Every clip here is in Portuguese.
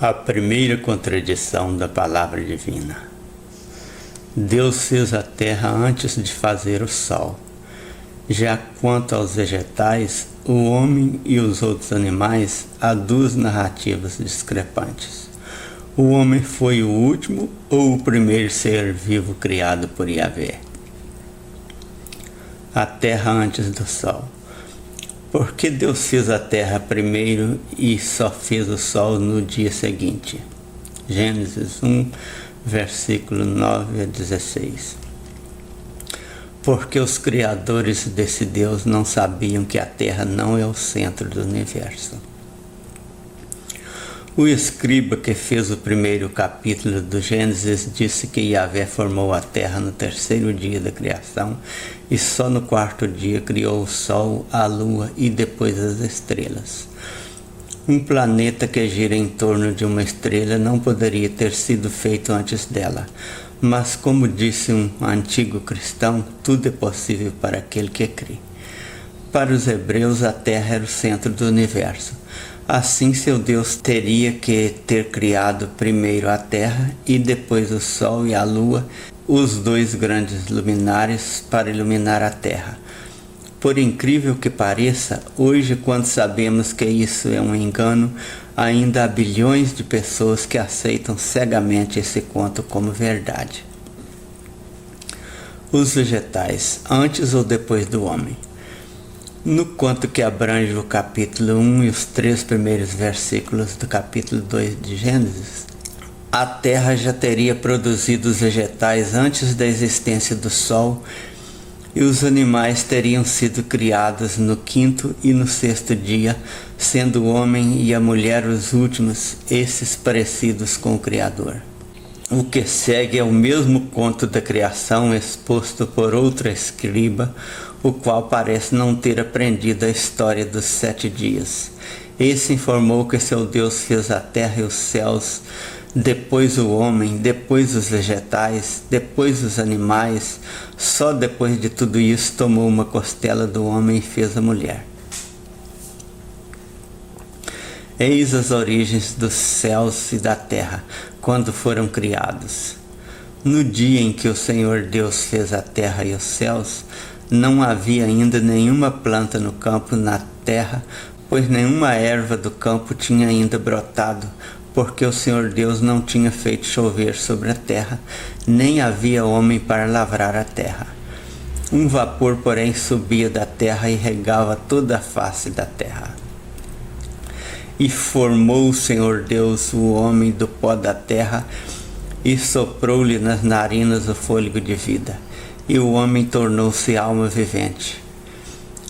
A primeira contradição da palavra divina. Deus fez a terra antes de fazer o sol. Já quanto aos vegetais, o homem e os outros animais há duas narrativas discrepantes. O homem foi o último ou o primeiro ser vivo criado por Yahvé? A terra antes do sol. Por que Deus fez a terra primeiro e só fez o sol no dia seguinte? Gênesis 1, versículo 9 a 16. Porque os criadores desse Deus não sabiam que a terra não é o centro do universo. O escriba que fez o primeiro capítulo do Gênesis disse que Yahvé formou a terra no terceiro dia da criação e só no quarto dia criou o sol, a lua e depois as estrelas. Um planeta que gira em torno de uma estrela não poderia ter sido feito antes dela, mas como disse um antigo cristão, tudo é possível para aquele que crê. Para os hebreus, a terra era o centro do universo. Assim, seu Deus teria que ter criado primeiro a terra e depois o sol e a lua, os dois grandes luminares para iluminar a terra. Por incrível que pareça, hoje, quando sabemos que isso é um engano, ainda há bilhões de pessoas que aceitam cegamente esse conto como verdade. Os vegetais, antes ou depois do homem? No conto que abrange o capítulo 1 e os 3 primeiros versículos do capítulo 2 de Gênesis, a terra já teria produzido os vegetais antes da existência do sol e os animais teriam sido criados no quinto e no sexto dia, sendo o homem e a mulher os últimos, esses parecidos com o Criador. O que segue é o mesmo conto da criação exposto por outro escriba, o qual parece não ter aprendido a história dos 7 dias. Esse informou que seu Deus fez a terra e os céus, depois o homem, depois os vegetais, depois os animais. Só depois de tudo isso tomou uma costela do homem e fez a mulher. Eis as origens dos céus e da terra, quando foram criados. No dia em que o Senhor Deus fez a terra e os céus, não havia ainda nenhuma planta no campo, na terra, pois nenhuma erva do campo tinha ainda brotado, porque o Senhor Deus não tinha feito chover sobre a terra, nem havia homem para lavrar a terra. Um vapor, porém, subia da terra e regava toda a face da terra. E formou o Senhor Deus o homem do pó da terra e soprou-lhe nas narinas o fôlego de vida. E o homem tornou-se alma vivente.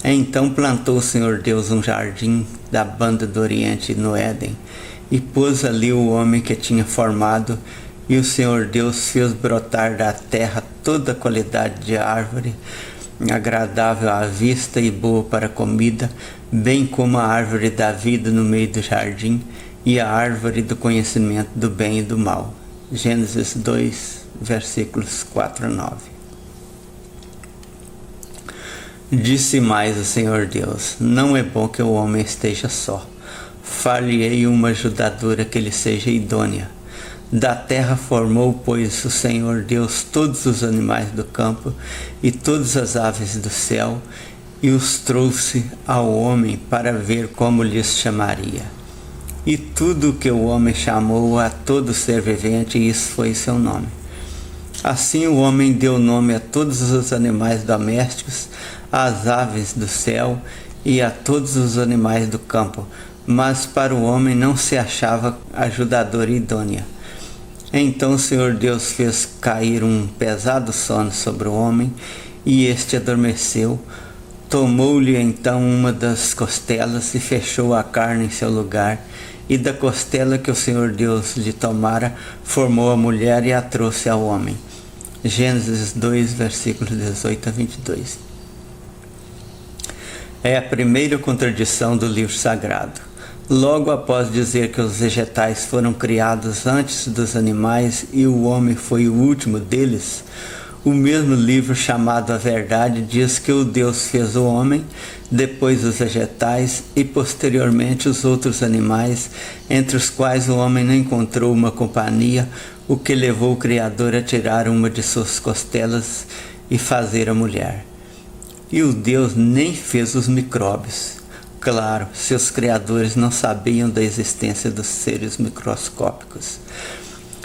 Então plantou o Senhor Deus um jardim da banda do Oriente no Éden, e pôs ali o homem que tinha formado, e o Senhor Deus fez brotar da terra toda a qualidade de árvore, agradável à vista e boa para a comida, bem como a árvore da vida no meio do jardim, e a árvore do conhecimento do bem e do mal. Gênesis 2, versículos 4 a 9. Disse mais o Senhor Deus: não é bom que o homem esteja só. Far-lhe-ei uma ajudadora que lhe seja idônea. Da terra formou, pois, o Senhor Deus todos os animais do campo e todas as aves do céu, e os trouxe ao homem para ver como lhes chamaria. E tudo o que o homem chamou a todo ser vivente, isso foi seu nome. Assim o homem deu nome a todos os animais domésticos, às aves do céu e a todos os animais do campo, mas para o homem não se achava ajudadora idônea. Então o Senhor Deus fez cair um pesado sono sobre o homem, e este adormeceu. Tomou-lhe então uma das costelas e fechou a carne em seu lugar, e da costela que o Senhor Deus lhe tomara, formou a mulher e a trouxe ao homem. Gênesis 2, versículos 18 a 22. É a primeira contradição do livro sagrado. Logo após dizer que os vegetais foram criados antes dos animais e o homem foi o último deles, O mesmo livro chamado A Verdade diz que o Deus fez o homem, depois os vegetais e posteriormente os outros animais, entre os quais o homem não encontrou uma companhia, o que levou o Criador a tirar uma de suas costelas e fazer a mulher. E o Deus nem fez os micróbios. Claro, seus criadores não sabiam da existência dos seres microscópicos.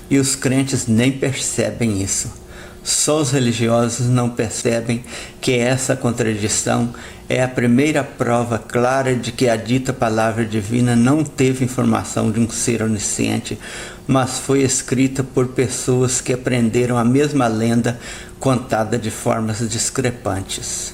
E os crentes nem percebem isso. Só os religiosos não percebem que essa contradição é a primeira prova clara de que a dita palavra divina não teve informação de um ser onisciente, mas foi escrita por pessoas que aprenderam a mesma lenda contada de formas discrepantes.